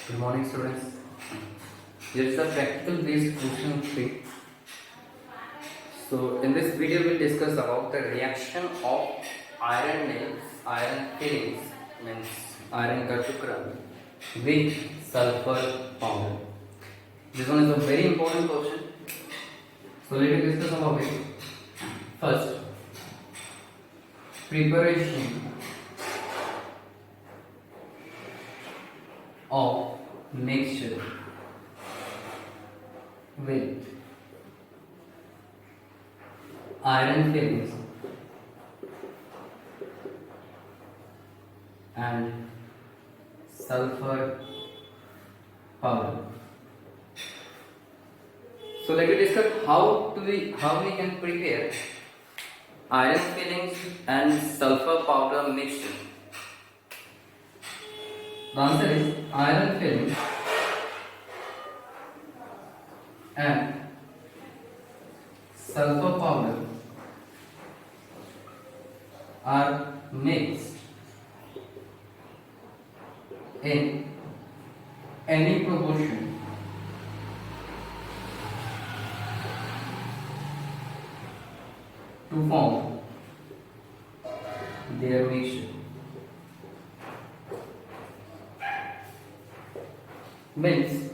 Good morning, students. Here is the practical based question 3. So, in this video, we'll discuss about the reaction of iron nails, iron fillings, means iron ka tukra with sulfur powder. This one is a very important question. So, let us discuss about it. First, preparation of mixture with iron fillings and sulfur powder. So let us discuss how we can prepare iron fillings and sulfur powder mixture. The answer is iron fillings and sulfur powder are mixed in any proportion to form their mixture. Means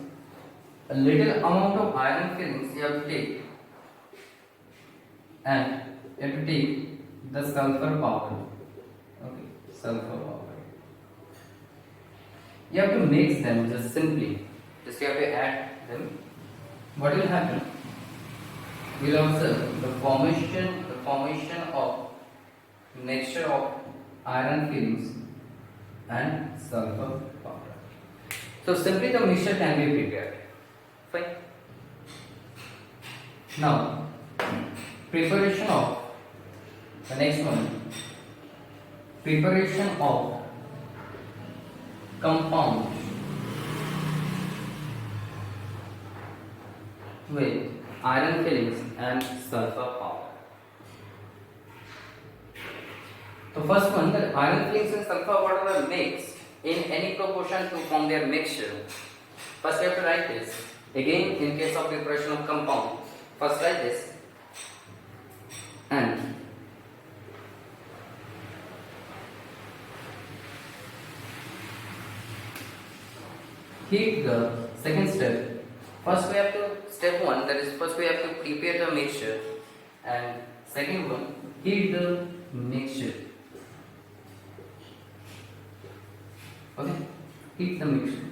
a little amount of iron fillings you have to take and you have to take the sulfur powder. Okay, sulfur powder. You have to mix them just simply. Just you have to add them. What will happen? We will observe the formation of mixture of iron fillings and sulfur powder. So simply the mixture can be prepared. Fine. Now, preparation of the next one. Preparation of compound with iron fillings and sulfur powder. The first one, that iron fillings and sulfur powder are mixed in any proportion to form their mixture. First we have to write this. Again, in case of preparation of compound, first write this and heat the second step. First we have to, step 1, that is first we have to prepare the mixture, and second one, heat the mixture. Okay, heat the mixture.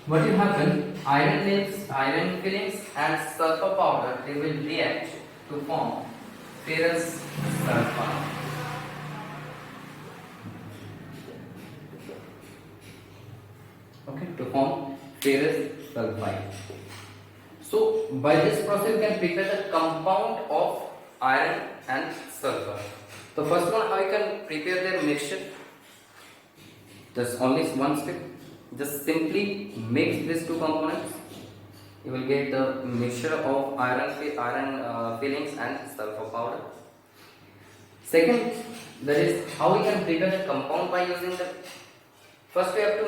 What will happen? Iron nails, iron fillings and sulfur powder, they will react to form ferrous sulfide. Okay, to form ferrous sulfide. So by this process we can prepare the compound of iron and sulfur. The first one, how you can prepare their mixture? Just only one step. Just simply mix these two components. You will get the mixture of iron fillings and sulfur powder. Second, that is how we can prepare the compound by using the. First, we have to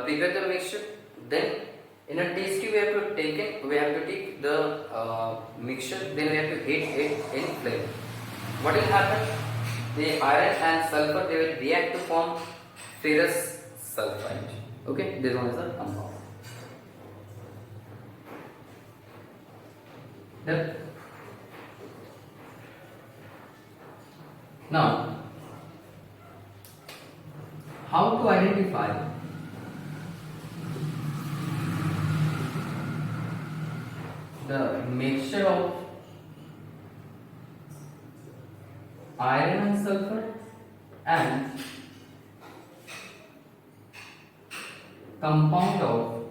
prepare the mixture. Then, in a test tube, we have to take the mixture. Then we have to heat it in flame. What will happen? The iron and sulfur, they will react to form ferrous sulfide. Okay, this one is the compound. Then, now, how to identify the mixture of iron and sulfur and compound of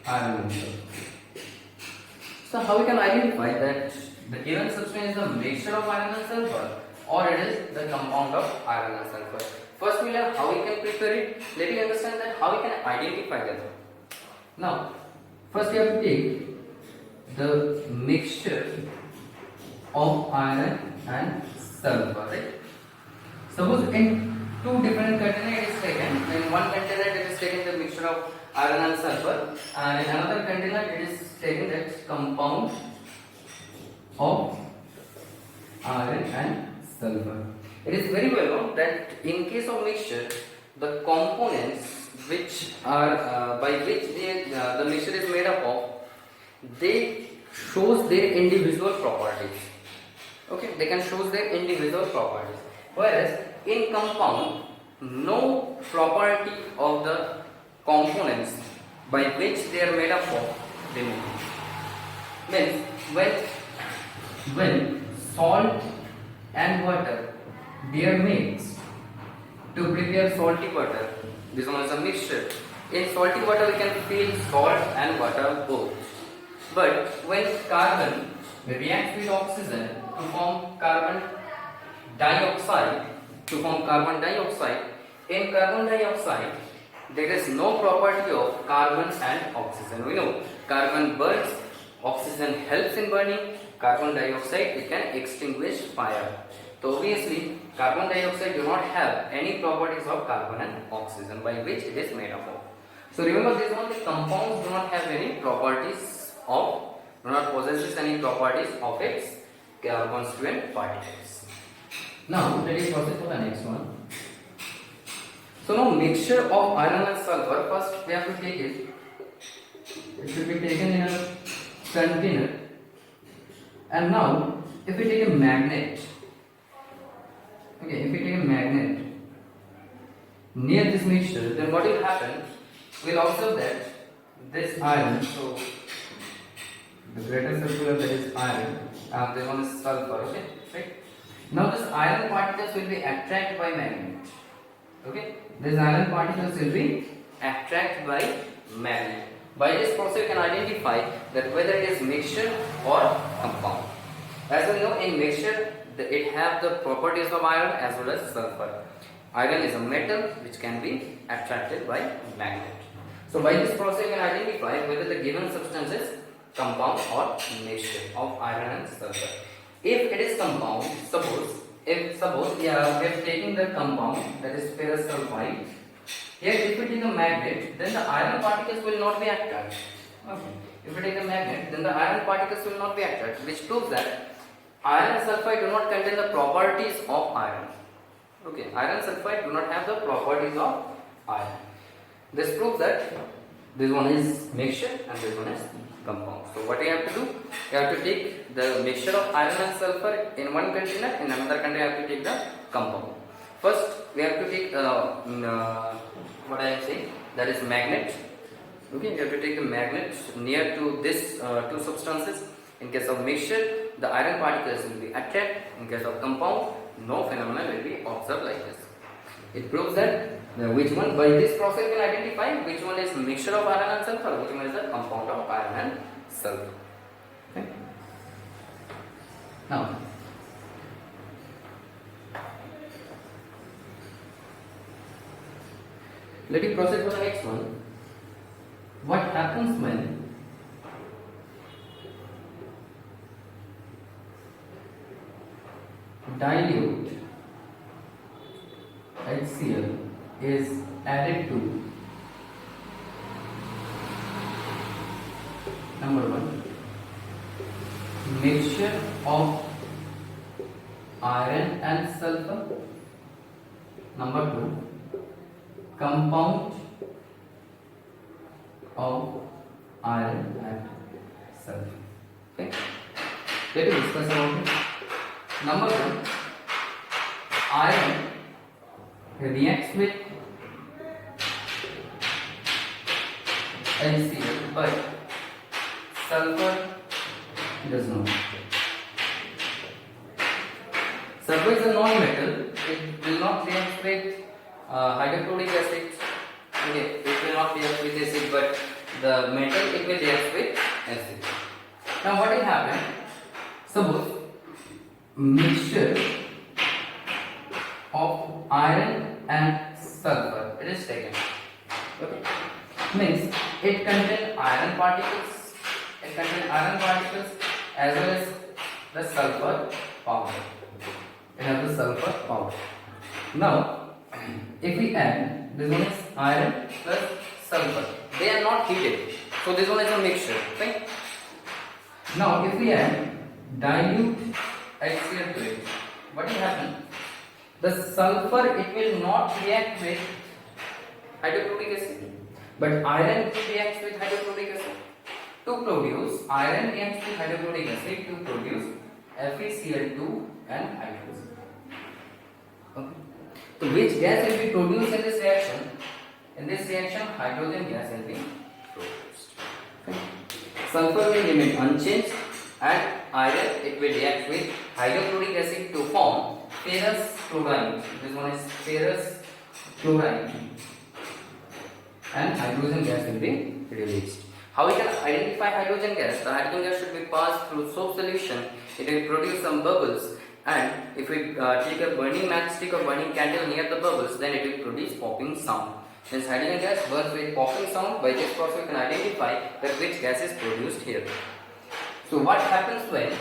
iron and sulfur? So how we can identify that the given substance is a mixture of iron and sulfur or it is the compound of iron and sulfur? First we learn how we can prepare it. Let me understand that how we can identify them. Now, first we have to take the mixture of iron and sulfur, right? Suppose in two different container it is taken. In one container it is taken the mixture of iron and sulfur, and in another container it is taken that compound of iron and sulfur. It is very well known that in case of mixture, the components which are by which the mixture is made up of, they shows their individual properties. Okay, they can show their individual properties. Whereas in compound, no property of the components by which they are made up of remain. Means when salt and water they are mixed to prepare salty water, this one is a mixture. In salty water we can feel salt and water both. But when carbon reacts with oxygen to form carbon dioxide, in carbon dioxide there is no property of carbon and oxygen. We know carbon burns, oxygen helps in burning, carbon dioxide it can extinguish fire. So obviously carbon dioxide do not have any properties of carbon and oxygen by which it is made up of. So remember this one, the compounds do not have any properties of, do not possesses any properties of its constituent particles. Now let us proceed to the next one. So now mixture of iron and sulfur, first we have to take it. It should be taken in a container. And now if we take a magnet, okay, if we take a magnet near this mixture, then what will happen? We'll observe that this iron, so the greater circular that is iron, and this one is sulfur, okay, right? Now this iron particles will be attracted by magnet, okay? These iron particles will be attracted by magnet. By this process you can identify that whether it is mixture or compound. As we know, in mixture it have the properties of iron as well as sulfur. Iron is a metal which can be attracted by magnet. So by this process you can identify whether the given substance is compound or mixture of iron and sulfur. If it is compound, suppose we are taking the compound, that is ferrous sulfide. Here if we take a magnet, then the iron particles will not be attracted. Okay. If we take a magnet, then the iron particles will not be attracted, which proves that iron and sulfide do not contain the properties of iron. Okay, iron and sulfide do not have the properties of iron. This proves that this one is mixture and this one is compound. So what you have to do? You have to take the mixture of iron and sulfur in one container, in another container you have to take the compound. First we have to take what I am saying, that is magnet. Okay, you have to take the magnet near to this two substances. In case of mixture, the iron particles will be attracted. In case of compound, no phenomenon will be observed like this. It proves that which one, by this process you can identify which one is mixture of iron and sulfur, which one is a compound of iron and sulfur. Okay. Now let me proceed to the next one. What happens when dilute HCl is added to number 1 mixture of iron and sulfur, number 2 compound of iron and sulfur. Okay, let me discuss about it. Number 1, iron reacts with HCl, but sulfur does not. Sulfur is a non-metal. It will not react with hydrochloric acid. Okay, it will not react with acid, but the metal it will react with acid. Now what will happen? Suppose mixture of iron and sulfur it is taken. Okay, means it contains iron particles. It contains iron particles as well as the sulfur powder. It has the sulfur powder. Now if we add, this one is iron plus sulfur. They are not heated, so this one is a mixture. Right? Now, if we add dilute HCl to it, what will happen? The sulfur, it will not react with hydrochloric acid, but iron will react with hydrochloric acid. To produce, iron reacts with hydrochloric acid to produce FeCl2 and hydrogen. Okay. So which gas will be produced in this reaction? In this reaction, hydrogen gas will be produced. Okay. Sulfur will remain unchanged, and iron, it will react with hydrochloric acid to form ferrous chloride. This one is ferrous chloride, and hydrogen gas will be released. How we can identify hydrogen gas? The hydrogen gas should be passed through soap solution. It will produce some bubbles, and if we take a burning matchstick or burning candle near the bubbles, then it will produce popping sound. Since hydrogen gas burns with popping sound, by this process we can identify that which gas is produced here. So what happens when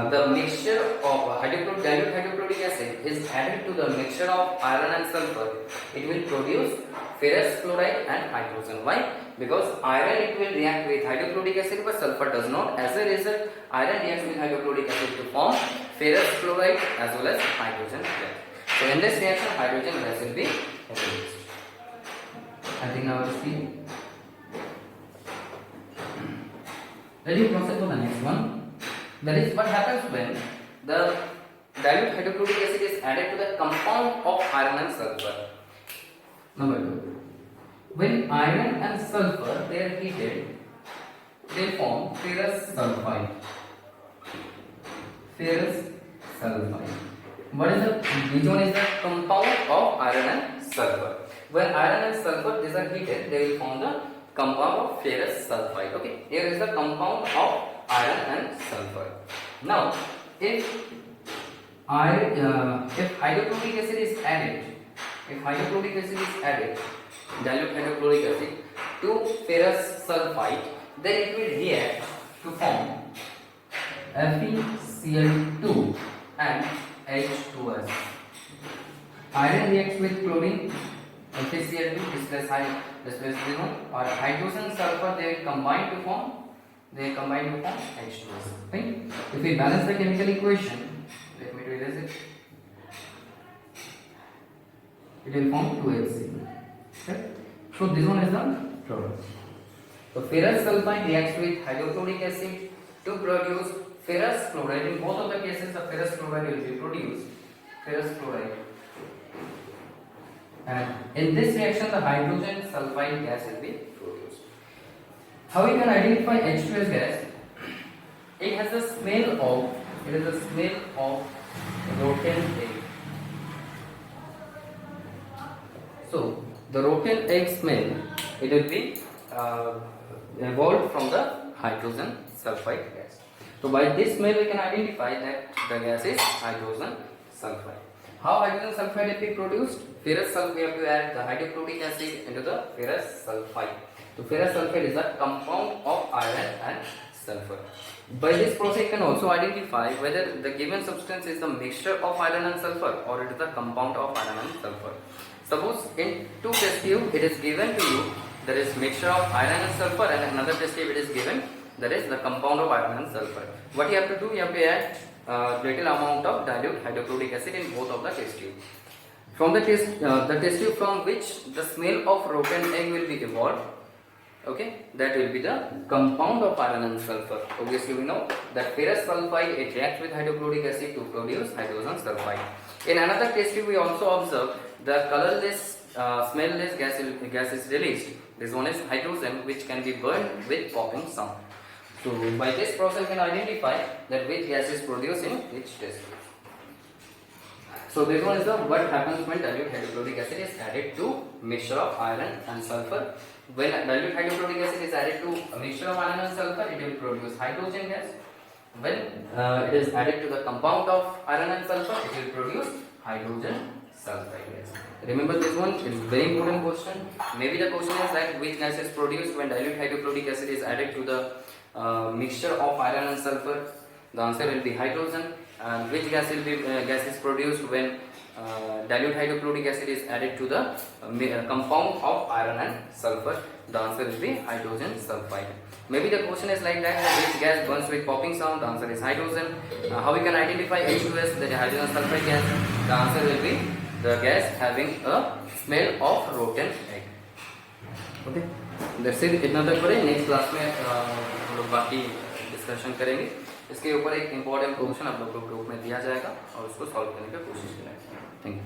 the mixture of dilute hydrochloric acid is added to the mixture of iron and sulfur? It will produce ferrous chloride and hydrogen. Why? Because iron, it will react with hydrochloric acid, but sulfur does not. As a result, iron reacts with hydrochloric acid to form ferrous chloride as well as hydrogen gas. So in this reaction, hydrogen gas will be released. I think now it's clear. Let me proceed to the next one. That is, what happens when the dilute hydrochloric acid is added to the compound of iron and sulfur. Number 2. When iron and sulfur, they are heated, they form ferrous sulfide. Ferrous sulfide. Which one is the compound of iron and sulfur? When iron and sulfur, these are heated, they will form the compound of ferrous sulfide. Okay, here is the compound of iron and sulfur. Now, if hydrochloric acid is added, dilute hydrochloric acid to ferrous sulfide, then it will react to form FeCl2 and H2S. Iron reacts with chlorine, FeCl2 displaces this one, or hydrogen sulfur, they will combine to form H2S. Right? If we balance the chemical equation, let me erase it. It will form 2HCl. Okay? So this one is the product. So ferrous sulfide reacts with hydrochloric acid to produce ferrous chloride. In both of the cases, the ferrous chloride will be produced. Ferrous chloride. And in this reaction, the hydrogen sulfide gas will be produced. How we can identify H2S gas? It has the smell of rotten egg. So the rotten egg smell, it will be evolved from the hydrogen sulfide gas. So by this smell we can identify that the gas is hydrogen sulfide. How hydrogen sulfide will be produced? Ferrous sulfide, we have to add the hydrochloric acid into the ferrous sulfide. So ferrous sulfide is a compound of iron and sulfur. By this process you can also identify whether the given substance is the mixture of iron and sulfur or it is the compound of iron and sulfur. Suppose in two test tube it is given to you there is mixture of iron and sulfur, and another test tube it is given there is the compound of iron and sulfur. What you have to do, you have to add little amount of dilute hydrochloric acid in both of the test tube. From the test tube from which the smell of rotten egg will be evolved, okay, that will be the compound of iron and sulfur. Obviously we know that ferrous sulfide, it reacts with hydrochloric acid to produce hydrogen sulfide. In another test tube we also observe the colorless, smellless gas is released. This one is hydrogen, which can be burned with popping sound. So by this process you can identify that which gas is produced in which test tube. So this one is the what happens when dilute hydrochloric acid is added to mixture of iron and sulfur. When dilute hydrochloric acid is added to a mixture of iron and sulfur, it will produce hydrogen gas. When it is added to the compound of iron and sulfur, it will produce hydrogen sulfide gas. Remember this one, it is very important question. Maybe the question is that which gas is produced when dilute hydrochloric acid is added to the mixture of iron and sulfur. The answer will be hydrogen. And which gas will be gas is produced when dilute hydrochloric acid is added to the compound of iron and sulfur? The answer will be hydrogen sulfide. Maybe the question is like that, which gas burns with popping sound? The answer is hydrogen. How we can identify H2S, that is hydrogen sulfide gas? The answer will be the gas having a smell of rotten egg. Okay, that's it. इतना तक पढ़े. Next class में हम लोग बाकी discussion करेंगे. इसके ऊपर एक इम्पोर्टेंट क्वेश्चन आप लोग को ग्रुप में दिया जाएगा और उसको सॉल्व करने की कोशिश करेंगे. Thank you.